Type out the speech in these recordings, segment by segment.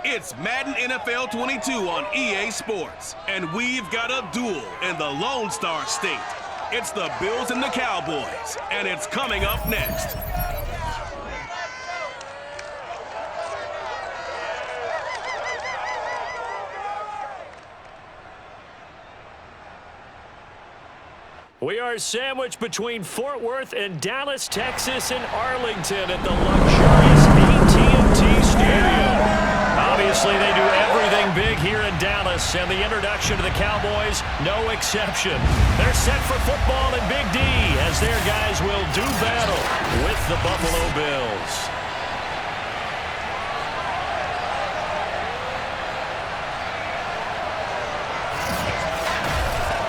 It's Madden NFL 22 on EA Sports, and we've got a duel in the Lone Star State. It's the Bills and the Cowboys, and it's coming up next. We are sandwiched between Fort Worth and Dallas, Texas, and Arlington at the luxurious AT&T Stadium. Obviously, they do everything big here in Dallas, and the introduction to the Cowboys, no exception. They're set for football in Big D as their guys will do battle with the Buffalo Bills.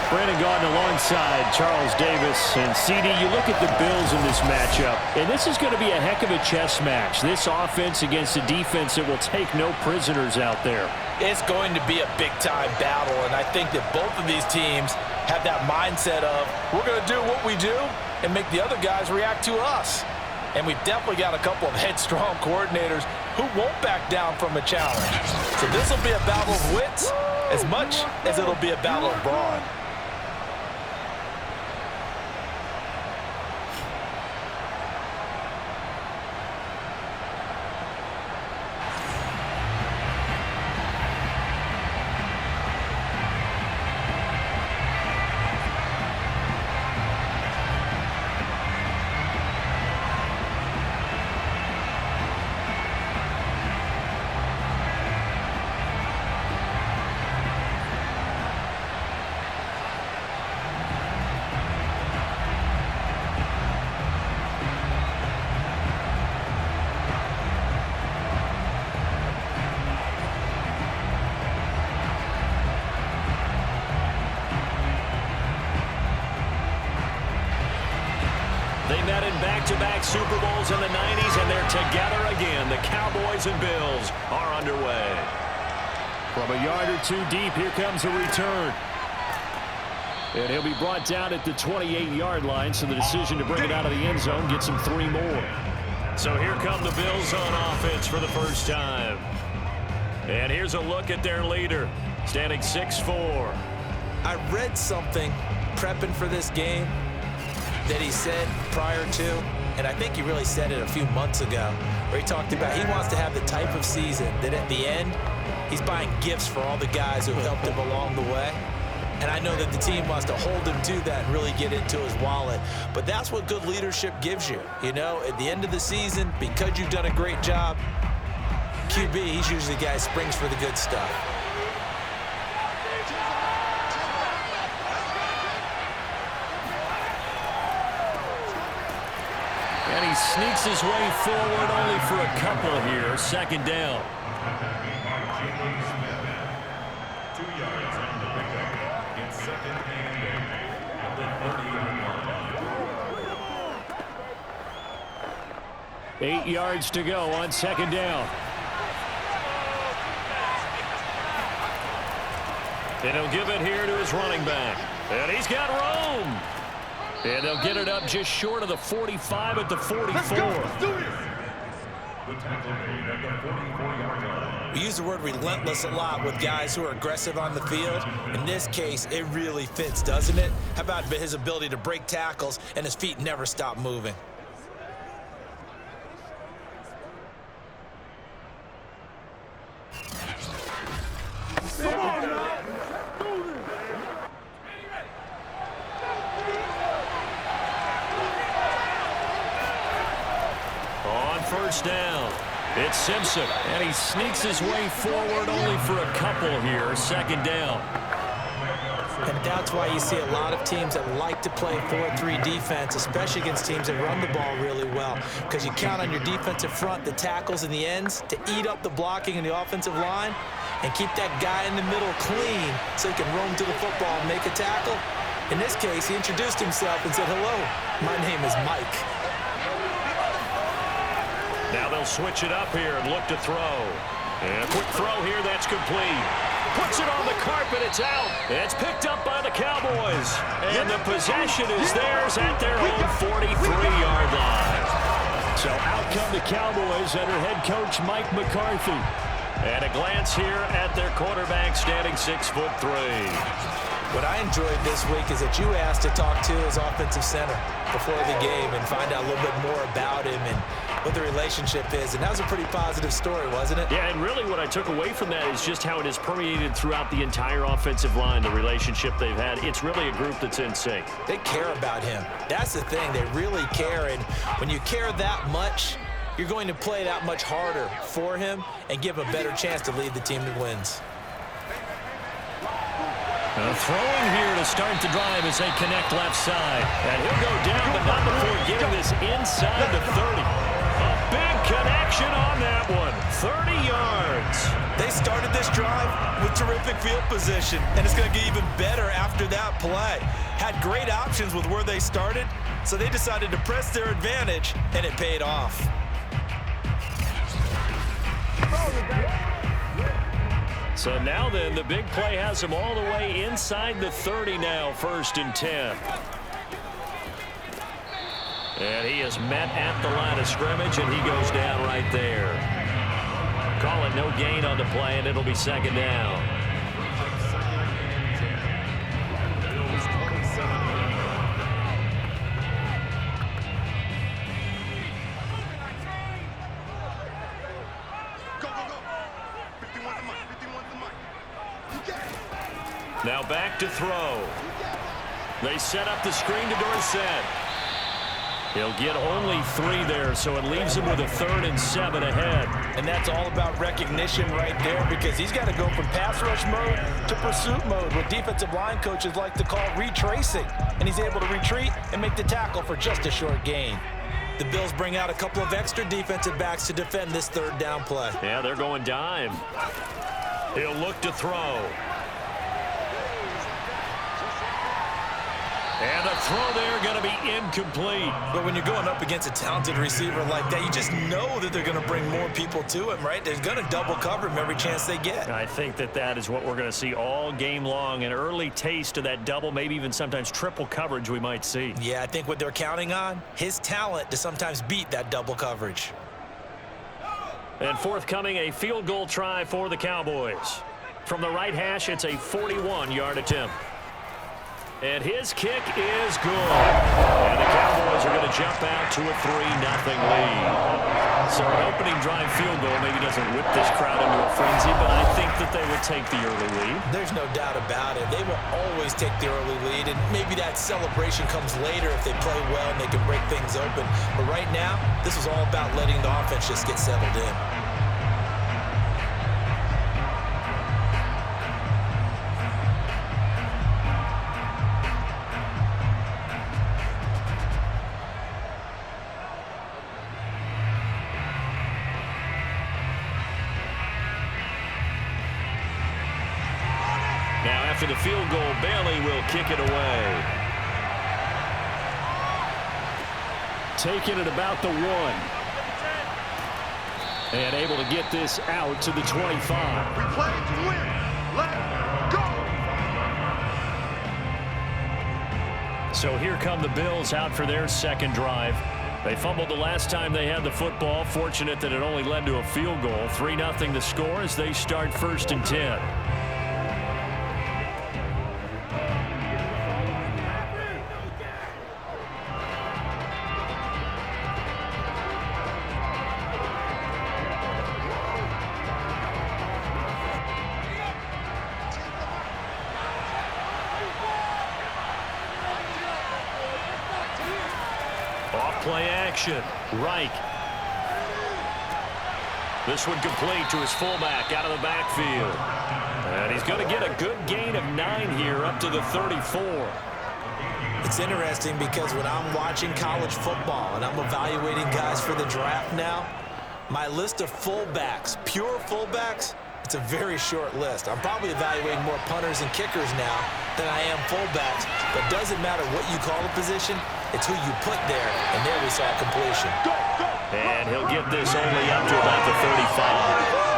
Brandon Gaudin alongside Charles Davis. And CD, you look at the Bills in this matchup, and this is going to be a heck of a chess match. This offense against a defense that will take no prisoners out there. It's going to be a big-time battle, and I think that both of these teams have that mindset of we're going to do what we do and make the other guys react to us. And we've definitely got a couple of headstrong coordinators who won't back down from a challenge. So this will be a battle of wits as much as it'll be a battle of brawn. They met in back-to-back Super Bowls in the 90s, and they're together again. The Cowboys and Bills are underway. From a yard or two deep, here comes a return. And he'll be brought down at the 28-yard line, so the decision to bring it out of the end zone gets him 3 more. So here come the Bills on offense for the first time. And here's a look at their leader, standing 6'4". I read something prepping for this game that he said prior to, and I think he really said it a few months ago, where he talked about he wants to have the type of season that at the end, he's buying gifts for all the guys who helped him along the way. And I know that the team wants to hold him to that and really get into his wallet. But that's what good leadership gives you. You know, at the end of the season, because you've done a great job, QB, he's usually the guy who springs for the good stuff. And he sneaks his way forward only for a couple here. Second down. 2 yards on the pickup. It's second and 8 yards to go on second down. And he'll give it here to his running back. And he's got room. And they'll get it up just short of the 45 at the 44. Let's go. Let's do this. The tackle made at the 44-yard line. We use the word relentless a lot with guys who are aggressive on the field. In this case, it really fits, doesn't it? How about his ability to break tackles and his feet never stop moving? First down. It's Simpson, and he sneaks his way forward only for a couple here. Second down. And that's why you see a lot of teams that like to play 4-3 defense, especially against teams that run the ball really well, because you count on your defensive front, the tackles and the ends, to eat up the blocking in the offensive line and keep that guy in the middle clean so he can roam to the football and make a tackle. In this case, he introduced himself and said, "Hello, my name is Mike." Now they'll switch it up here and look to throw. And a quick throw here, that's complete. Puts it on the carpet, it's out. It's picked up by the Cowboys. And the possession is theirs at their own 43-yard line. So out come the Cowboys under head coach Mike McCarthy. And a glance here at their quarterback, standing 6'3". What I enjoyed this week is that you asked to talk to his offensive center before the game and find out a little bit more about him and what the relationship is. And that was a pretty positive story, wasn't it? Yeah, and really what I took away from that is just how it has permeated throughout the entire offensive line, the relationship they've had. It's really a group that's in sync. They care about him. That's the thing. They really care. And when you care that much, you're going to play that much harder for him and give him a better chance to lead the team to wins. Throwing here to start the drive as they connect left side. And he'll go down, but not before getting this inside the 30. A big connection on that one. 30 yards. They started this drive with terrific field position, and it's going to get even better after that play. Had great options with where they started, so they decided to press their advantage, and it paid off. So now then, the big play has him all the way inside the 30 now, 1st and 10. And he is met at the line of scrimmage, and he goes down right there. Call it no gain on the play, and it'll be 2nd down. Now back to throw. They set up the screen to Dorsett. He'll get only 3 there, so it leaves him with a 3rd and 7 ahead. And that's all about recognition right there, because he's got to go from pass rush mode to pursuit mode, what defensive line coaches like to call retracing. And he's able to retreat and make the tackle for just a short gain. The Bills bring out a couple of extra defensive backs to defend this 3rd down play. Yeah, they're going dime. He'll look to throw. And the throw there going to be incomplete. But when you're going up against a talented receiver like that, you just know that they're going to bring more people to him, right? They're going to double cover him every chance they get. I think that is what we're going to see all game long. An early taste of that double, maybe even sometimes triple coverage we might see. Yeah, I think what they're counting on, his talent to sometimes beat that double coverage. And forthcoming, a field goal try for the Cowboys. From the right hash, it's a 41-yard attempt. And his kick is good. And the Cowboys are going to jump out to a 3-0 lead. So an opening drive field goal maybe doesn't whip this crowd into a frenzy, but I think that they would take the early lead. There's no doubt about it. They will always take the early lead, and maybe that celebration comes later if they play well and they can break things open. But right now, this is all about letting the offense just get settled in. Now after the field goal, Bailey will kick it away. Taking it about the 1. And able to get this out to the 25. We play to win. Let's go. So here come the Bills out for their 2nd drive. They fumbled the last time they had the football. Fortunate that it only led to a field goal. 3-0 the score as they start 1st and 10. Play action. Reich. This one complete to his fullback out of the backfield. And he's going to get a good gain of 9 here up to the 34. It's interesting because when I'm watching college football and I'm evaluating guys for the draft now, my list of fullbacks, pure fullbacks, it's a very short list. I'm probably evaluating more punters and kickers now than I am fullbacks. But it doesn't matter what you call a position, it's who you put there. And there we saw completion. And he'll get this only up to about the 35.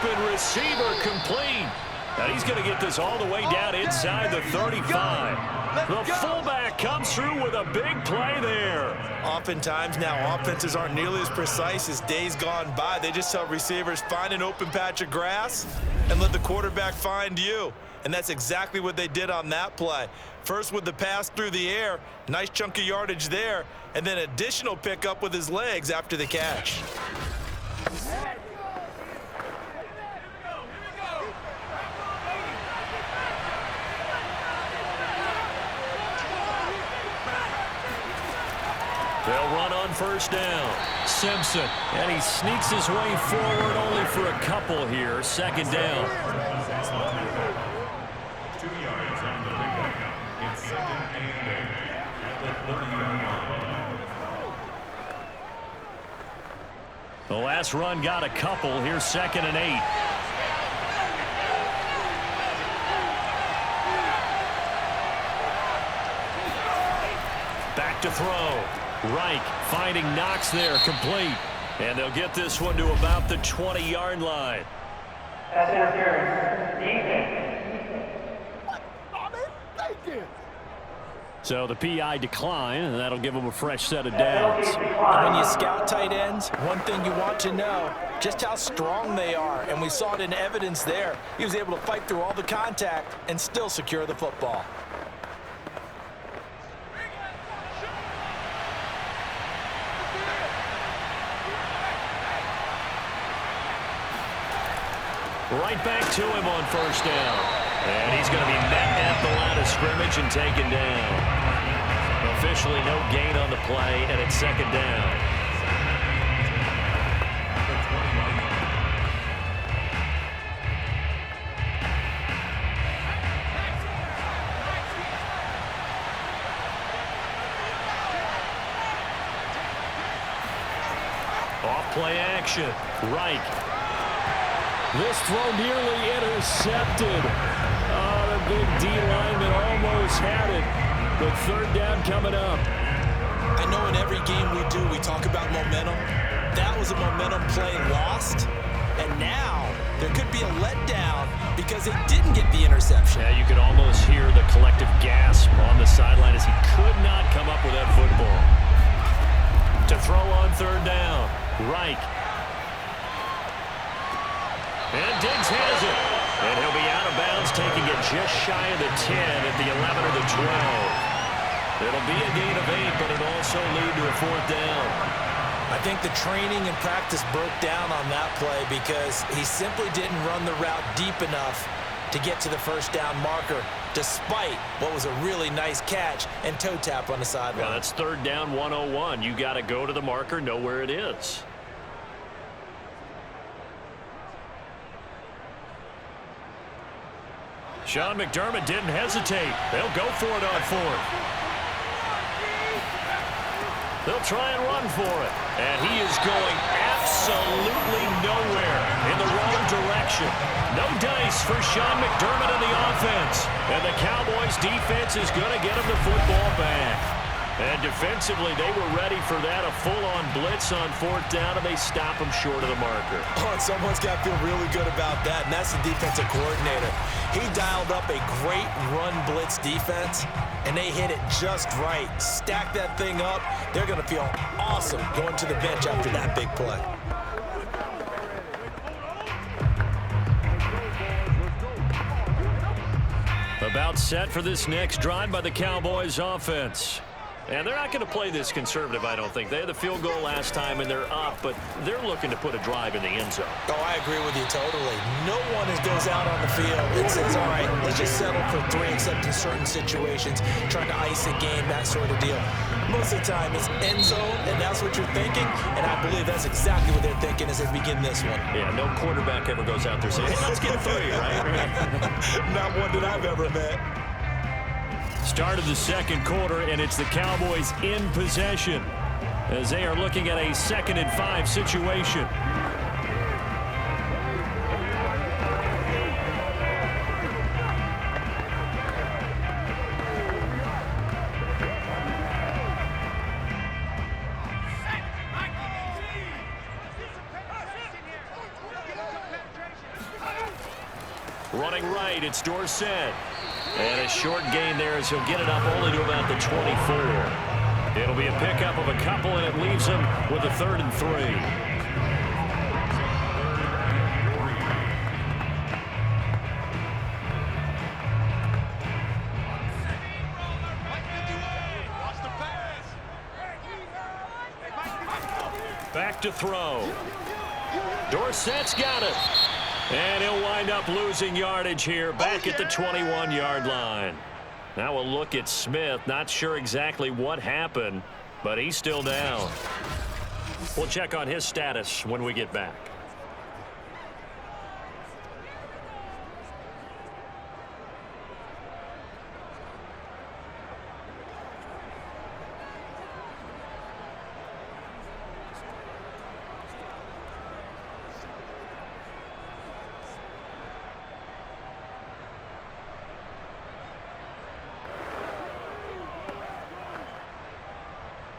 open receiver complete. And he's going to get this all the way down inside the 35. The fullback comes through with a big play there. Oftentimes now, offenses aren't nearly as precise as days gone by. They just tell receivers, find an open patch of grass and let the quarterback find you. And that's exactly what they did on that play. First with the pass through the air, nice chunk of yardage there, and then additional pickup with his legs after the catch. They'll run on first down. Simpson, and he sneaks his way forward only for a couple here. Second down. 2 yards on the pickup. It's 2nd and 8 at the 30-yard line. The last run got a couple. Here's 2nd and 8. Back to throw. Reich finding Knox there, complete. And they'll get this one to about the 20-yard line. That's interference. Defense. So the PI decline, and that'll give them a fresh set of downs. When you scout tight ends, one thing you want to know, just how strong they are. And we saw it in evidence there. He was able to fight through all the contact and still secure the football. Right back to him on first down. And he's going to be met at the line of scrimmage and taken down. Officially no gain on the play, and it's 2nd down. Off play action. Reich. This throw nearly intercepted. Oh, the big D lineman almost had it. But 3rd down coming up. I know in every game we do, we talk about momentum. That was a momentum play lost. And now there could be a letdown because they didn't get the interception. Yeah, you could almost hear the collective gasp on the sideline as he could not come up with that football. To throw on 3rd down, Reich. And Diggs has it. And he'll be out of bounds, taking it just shy of the 10 at the 11 or the 12. It'll be a gain of 8, but it'll also lead to a 4th down. I think the training and practice broke down on that play because he simply didn't run the route deep enough to get to the first down marker, despite what was a really nice catch and toe tap on the sideline. Yeah, that's 3rd down 101. You got to go to the marker, know where it is. Sean McDermott didn't hesitate. They'll go for it on 4th. They'll try and run for it. And he is going absolutely nowhere in the wrong direction. No dice for Sean McDermott in the offense. And the Cowboys defense is going to get him the football back. And defensively, they were ready for that, a full-on blitz on 4th down, and they stop him short of the marker. Oh, and someone's got to feel really good about that, and that's the defensive coordinator. He dialed up a great run blitz defense, and they hit it just right. Stack that thing up. They're going to feel awesome going to the bench after that big play. About set for this next drive by the Cowboys offense. And they're not going to play this conservative, I don't think. They had the field goal last time, and they're up, but they're looking to put a drive in the end zone. Oh, I agree with you totally. No one goes out on the field and says, all right, let's just settle for 3, except in certain situations, trying to ice a game, that sort of deal. Most of the time, it's end zone, and that's what you're thinking, and I believe that's exactly what they're thinking as they begin this one. Yeah, no quarterback ever goes out there saying, hey, let's get 3, right? Not one that I've ever met. Start of the 2nd quarter, and it's the Cowboys in possession as they are looking at a 2nd and 5 situation. Running right, it's Dorsett. And a short gain there as he'll get it up only to about the 24. It'll be a pickup of a couple, and it leaves him with a 3rd and 3. Back to throw. Dorsett's got it. And he'll wind up losing yardage here back at the 21-yard line. Now we'll look at Smith. Not sure exactly what happened, but he's still down. We'll check on his status when we get back.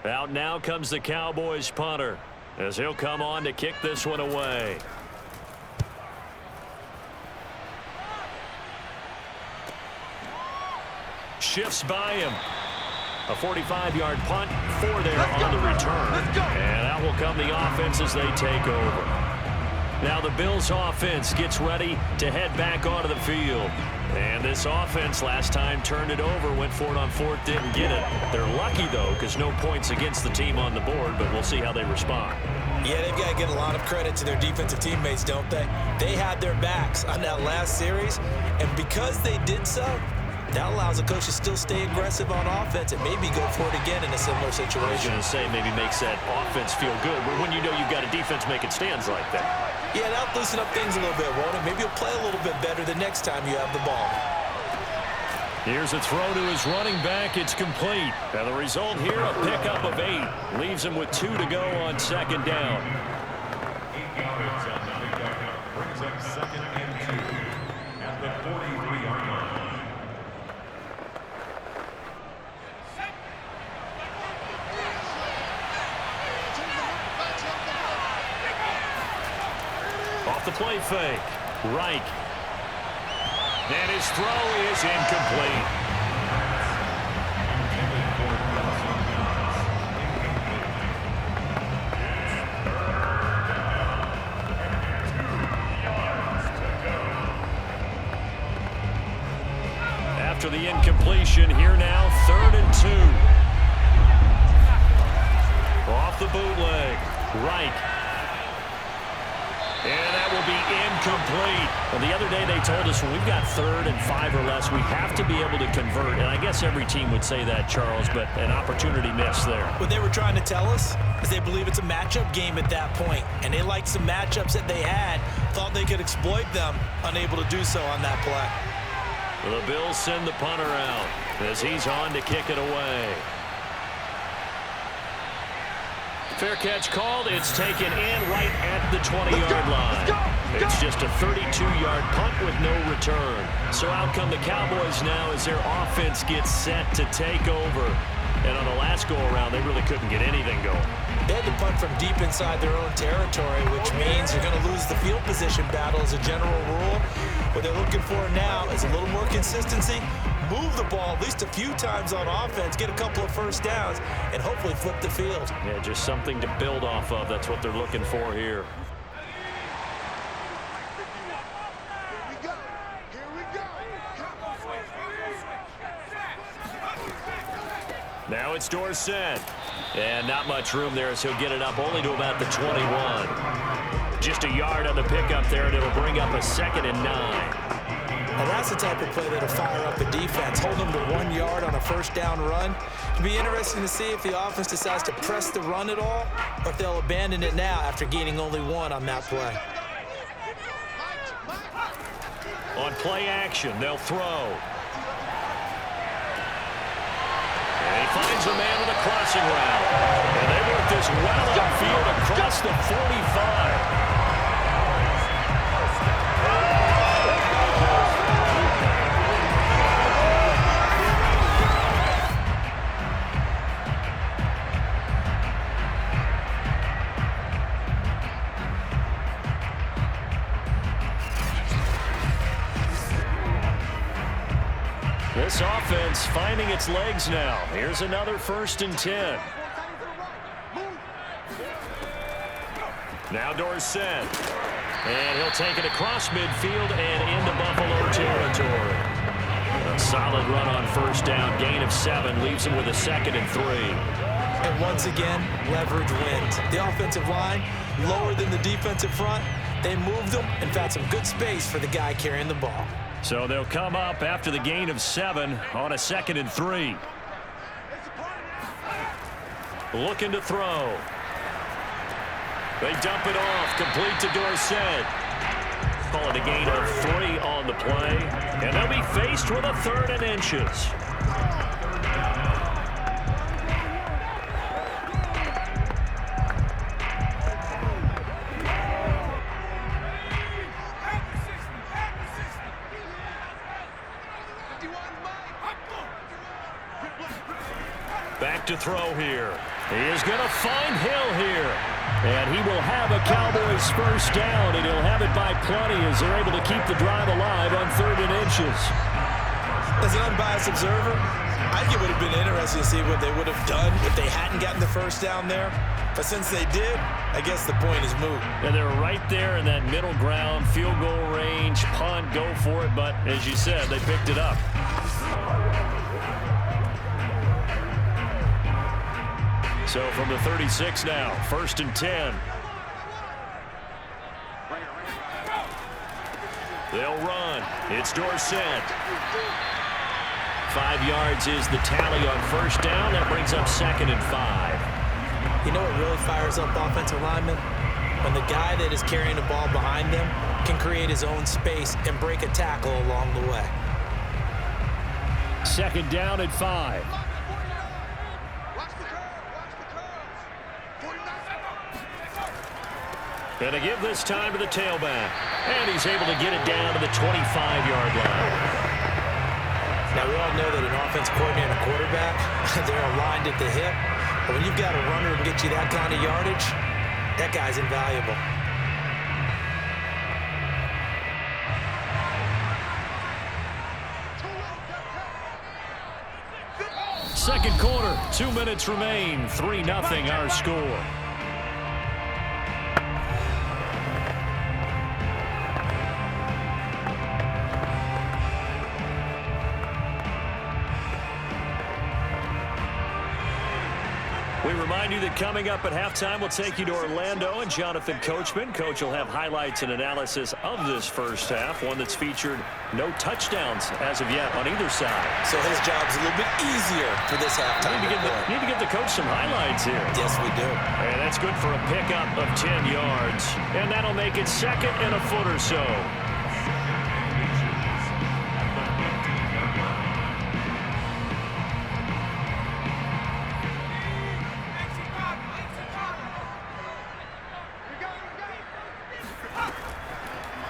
Out now comes the Cowboys punter as he'll come on to kick this one away. Shifts by him. A 45-yard punt, 4 there on the return. And that will come the offense as they take over. Now the Bills offense gets ready to head back onto the field. And this offense last time turned it over, went for it on 4th, didn't get it. They're lucky, though, because no points against the team on the board, but we'll see how they respond. Yeah, they've got to give a lot of credit to their defensive teammates, don't they? They had their backs on that last series, and because they did so, that allows the coach to still stay aggressive on offense and maybe go for it again in a similar situation. I was going to say maybe makes that offense feel good, but when you know you've got a defense making stands like that. Yeah, that'll loosen up things a little bit, won't it? Maybe you'll play a little bit better the next time you have the ball. Here's a throw to his running back. It's complete. And the result here, a pickup of 8. Leaves him with 2 to go on 2nd down. 8 yards on the pickup. Brings up 2nd and 2 at the 43-yard line. Off the play fake. Reich. And his throw is incomplete. After the incompletion, here now, 3rd and 2. Off the bootleg. Reich. And that will be incomplete. Well, the other day they told us when we've got 3rd and 5 or less, we have to be able to convert. And I guess every team would say that, Charles, but an opportunity missed there. What they were trying to tell us is they believe it's a matchup game at that point, and they liked some matchups that they had, thought they could exploit them, unable to do so on that play. Well, the Bills send the punter out as he's on to kick it away. Fair catch called. It's taken in right at the 20-yard line. It's just a 32-yard punt with no return. So out come the Cowboys now as their offense gets set to take over. And on the last go-around, they really couldn't get anything going. They had to punt from deep inside their own territory, which means you're going to lose the field position battle as a general rule. What they're looking for now is a little more consistency, move the ball at least a few times on offense, get a couple of first downs, and hopefully flip the field. Yeah, just something to build off of. That's what they're looking for here. Now it's Dorsett. And not much room there as he'll get it up only to about the 21. Just a yard on the pickup there, and it'll bring up a 2nd and 9. And that's the type of play that'll fire up the defense. Hold them to 1 yard on a first down run. It'll be interesting to see if the offense decides to press the run at all, or if they'll abandon it now after gaining only 1 on that play. On play action, they'll throw. And he finds a man with a crossing route. And they work this well upfield across the 45. this offense finding its legs now. Here's another 1st and 10. Now Dorsett. And he'll take it across midfield and into Buffalo territory. A solid run on 1st down. Gain of 7 leaves him with a 2nd and 3. And once again, leverage wins. The offensive line lower than the defensive front. They moved them and found some good space for the guy carrying the ball. So they'll come up after the gain of 7 on a 2nd and 3. Looking to throw. They dump it off, complete to Dorsett. Call it a gain of 3 on the play. And they'll be faced with a 3rd and inches. Back to throw here. He is going to find Hill here. And he will have a Cowboys 1st down, and he'll have it by plenty as they're able to keep the drive alive on 3rd and inches. As an unbiased observer, I think it would have been interesting to see what they would have done if they hadn't gotten the 1st down there. But since they did, I guess the point is moot. And they're right there in that middle ground, field goal range, punt, go for it. But as you said, they picked it up. So from the 36 now, 1st and 10. They'll run. It's Dorsett. 5 yards is the tally on 1st down. That brings up 2nd and 5. You know what really fires up offensive linemen? When the guy that is carrying the ball behind them can create his own space and break a tackle along the way. 2nd down at 5. And to give this time to the tailback. And he's able to get it down to the 25-yard line. Now, we all know that an offense coordinator and a quarterback, they're aligned at the hip. But when you've got a runner to get you that kind of yardage, that guy's invaluable. 2nd quarter, 2 minutes remain. 3-0 our score. We remind you that coming up at halftime, we'll take you to Orlando and Jonathan Coachman. Coach will have highlights and analysis of this 1st half, one that's featured no touchdowns as of yet on either side. So his job's a little bit easier for this halftime. Need to give the coach some highlights here. Yes, we do. And that's good for a pickup of 10 yards. And that'll make it 2nd and a foot or so.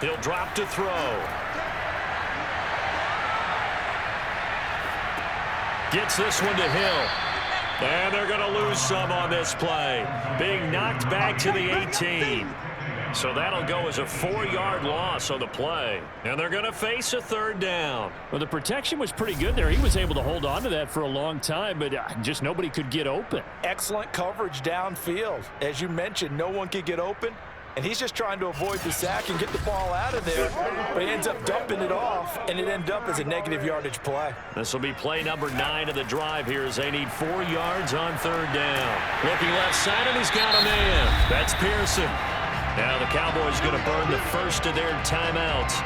He'll drop to throw. Gets this one to Hill. And they're going to lose some on this play. Being knocked back to the 18. So that'll go as a 4-yard loss on the play. And they're going to face a 3rd down. Well, the protection was pretty good there. He was able to hold on to that for a long time, but just nobody could get open. Excellent coverage downfield. As you mentioned, no one could get open. And he's just trying to avoid the sack and get the ball out of there. But he ends up dumping it off, and it ends up as a negative yardage play. This will be play number 9 of the drive here as they need 4 yards on 3rd down. Looking left side, and he's got a man. That's Pearson. Now the Cowboys going to burn the first of their timeouts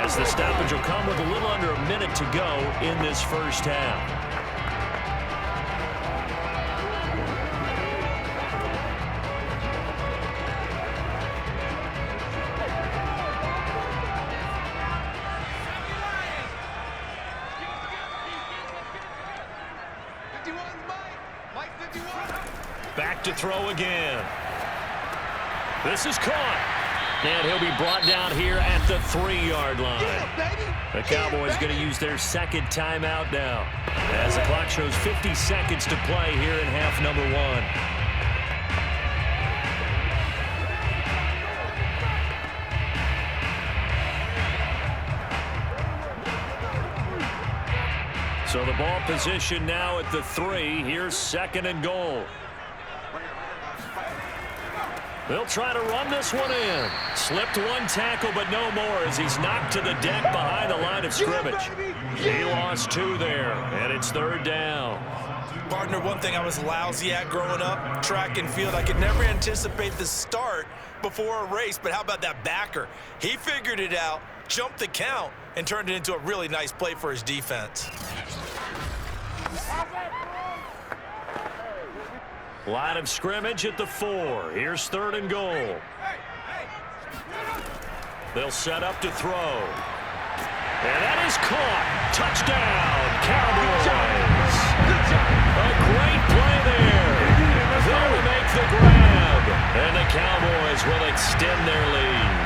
as the stoppage will come with a little under a minute to go in this 1st half. Back to throw again. This is caught. And he'll be brought down here at the 3-yard line. The Cowboys going to use their 2nd timeout now as the clock shows 50 seconds to play here in half number 1. So the ball position now at the 3. Here's 2nd and goal. They'll try to run this one in. Slipped one tackle, but no more as he's knocked to the deck behind the line of scrimmage. He lost 2 there, and it's 3rd down. Partner, one thing I was lousy at growing up, track and field. I could never anticipate the start before a race, but how about that backer? He figured it out, jumped the count, and turned it into a really nice play for his defense. Line of scrimmage at the 4. Here's 3rd and goal. They'll set up to throw. And that is caught. Touchdown, Cowboys. A great play there. There to make the grab. And the Cowboys will extend their lead.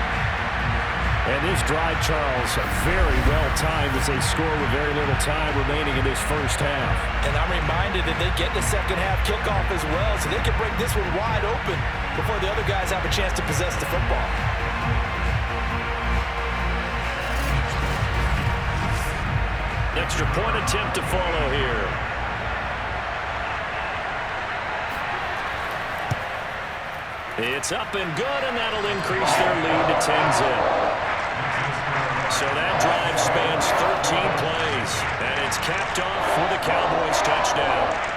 And this drive, Charles, very well timed as they score with very little time remaining in this first half. And I'm reminded that they get the second half kickoff as well, so they can break this one wide open before the other guys have a chance to possess the football. An extra point attempt to follow here. It's up and good, and that'll increase their lead to 10-zip. So that drive spans 13 plays, and it's capped off for the Cowboys touchdown.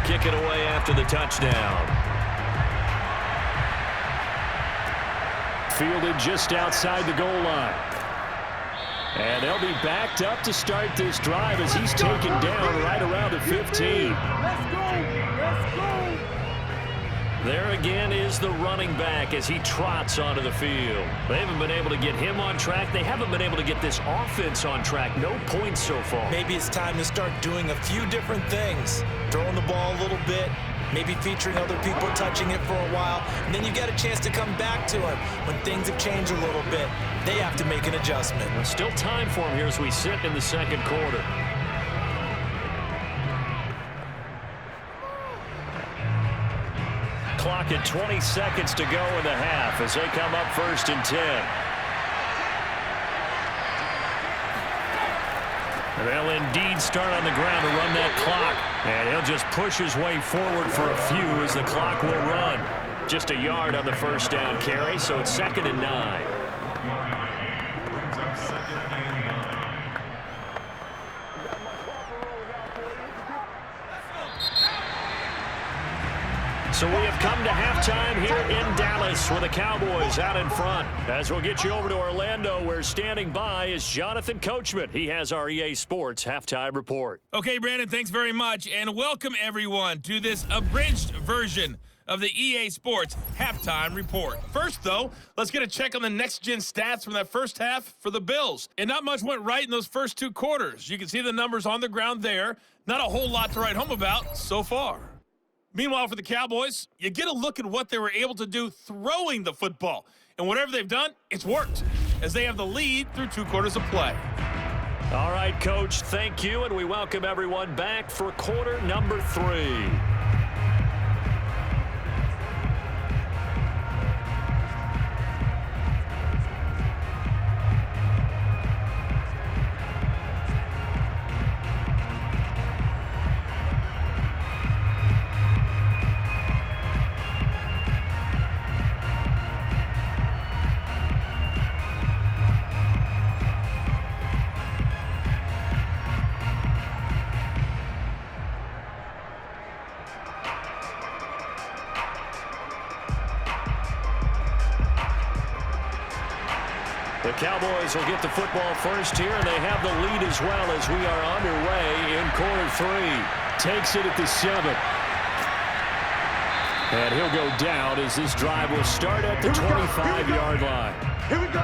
Kick it away after the touchdown. Fielded just outside the goal line. And they'll be backed up to start this drive as he's taken down right around the 15. Let's go! There again is the running back as he trots onto the field. They haven't been able to get him on track. They haven't been able to get this offense on track. No points so far. Maybe it's time to start doing a few different things. Throwing the ball a little bit, maybe featuring other people touching it for a while, and then you get a chance to come back to him when things have changed a little bit. They have to make an adjustment. There's still time for him here as we sit in the second quarter. Clock at 20 seconds to go in the half as they come up 1st and 10. They'll indeed start on the ground to run that clock. And he'll just push his way forward for a few as the clock will run. Just a yard on the first down carry, so it's 2nd and 9. So we have come to halftime here in Dallas with the Cowboys out in front. As we'll get you over to Orlando, where standing by is Jonathan Coachman. He has our EA Sports halftime report. Okay, Brandon, thanks very much, and welcome everyone to this abridged version of the EA Sports halftime report. First, though, let's get a check on the next-gen stats from that first half for the Bills. And not much went right in those first 2 quarters. You can see the numbers on the ground there. Not a whole lot to write home about so far. Meanwhile, for the Cowboys, you get a look at what they were able to do throwing the football. And whatever they've done, it's worked, as they have the lead through 2 quarters of play. All right, Coach, thank you, and we welcome everyone back for quarter number 3. The Cowboys will get the football first here, and they have the lead as well as we are underway in quarter 3. Takes it at the 7. And he'll go down as this drive will start at the 25-yard line. Here we go.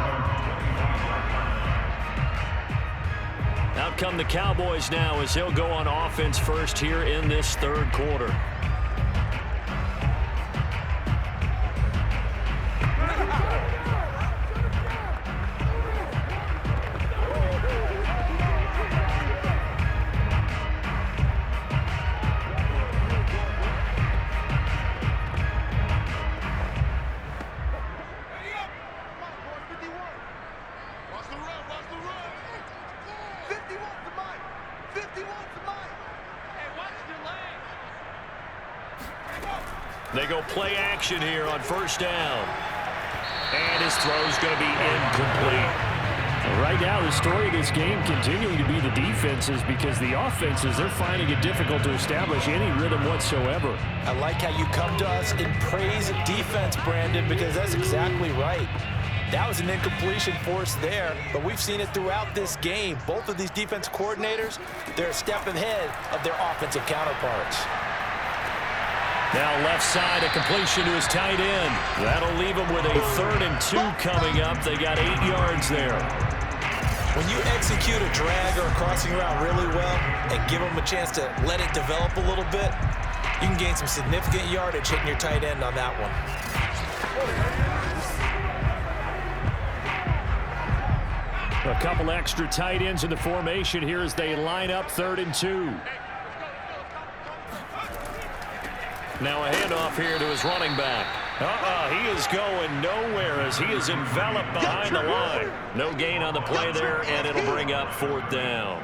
Out come the Cowboys now as they'll go on offense first here in this 3rd quarter. They go play action here on first down. And his throw's going to be incomplete. Right now, the story of this game continuing to be the defenses, because the offenses, they're finding it difficult to establish any rhythm whatsoever. I like how you come to us and praise defense, Brandon, because that's exactly right. That was an incompletion forced there, but we've seen it throughout this game. Both of these defense coordinators, they're a step ahead of their offensive counterparts. Now left side, a completion to his tight end. That'll leave him with a 3rd and 2 coming up. They got 8 yards there. When you execute a drag or a crossing route really well and give them a chance to let it develop a little bit, you can gain some significant yardage hitting your tight end on that one. A couple extra tight ends in the formation here as they line up 3rd and 2. Now a handoff here to his running back. He is going nowhere as he is enveloped behind the line. No gain on the play there, and it'll bring up 4th down.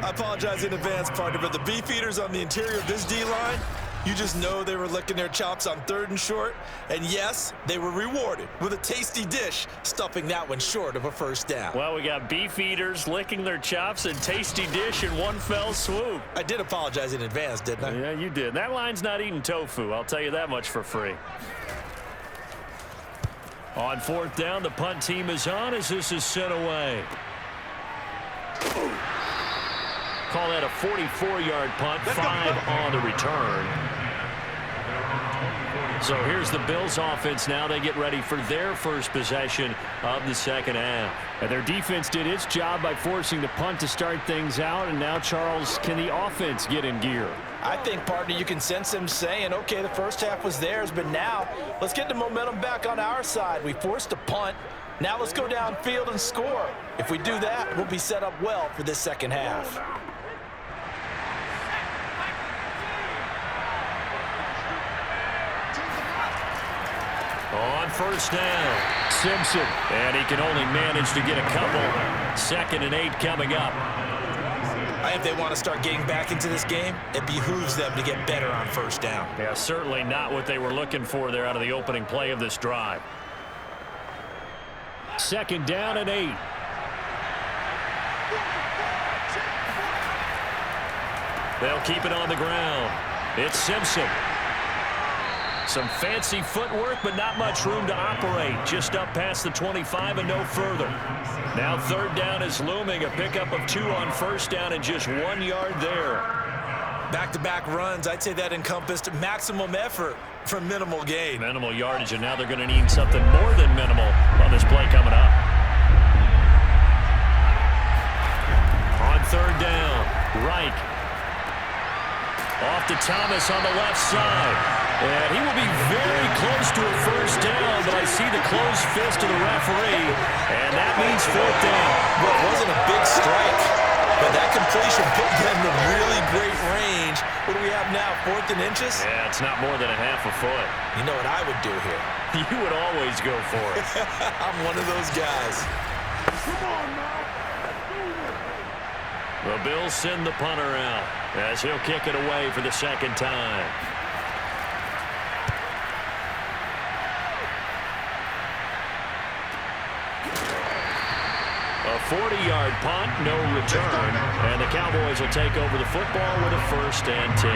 I apologize in advance, partner, but the beefeaters on the interior of this D-line, you just know they were licking their chops on 3rd and short. And yes, they were rewarded with a tasty dish, stuffing that one short of a first down. Well, we got beef eaters licking their chops and tasty dish in one fell swoop. I did apologize in advance, didn't I? Yeah, you did. That line's not eating tofu, I'll tell you that much for free. On 4th down, the punt team is on as this is sent away. Call that a 44-yard punt, 5 on the return. So here's the Bills offense now. They get ready for their first possession of the second half. And their defense did its job by forcing the punt to start things out. And now, Charles, can the offense get in gear? I think, partner, you can sense them saying, okay, the first half was theirs, but now let's get the momentum back on our side. We forced a punt. Now let's go downfield and score. If we do that, we'll be set up well for this second half. On first down, Simpson. And he can only manage to get a couple. 2nd and 8 coming up. If they want to start getting back into this game, it behooves them to get better on first down. Yeah, certainly not what they were looking for there out of the opening play of this drive. 2nd down and 8. They'll keep it on the ground. It's Simpson. Some fancy footwork, but not much room to operate. Just up past the 25 and no further. Now 3rd down is looming. A pickup of 2 on first down and just 1 yard there. Back-to-back runs, I'd say that encompassed maximum effort for minimal gain. Minimal yardage, and now they're going to need something more than minimal on this play coming up. On 3rd down, Reich. Off to Thomas on the left side. And he will be very close to a first down, but I see the closed fist of the referee, and that means 4th down. Well, it wasn't a big strike, but that completion put them in really great range. What do we have now, 4th and inches? Yeah, it's not more than a half a foot. You know what I would do here? You would always go for it. I'm one of those guys. Come on now. The Bills send the punter out as he'll kick it away for the 2nd time. A 40-yard punt, no return, and the Cowboys will take over the football with a 1st and 10.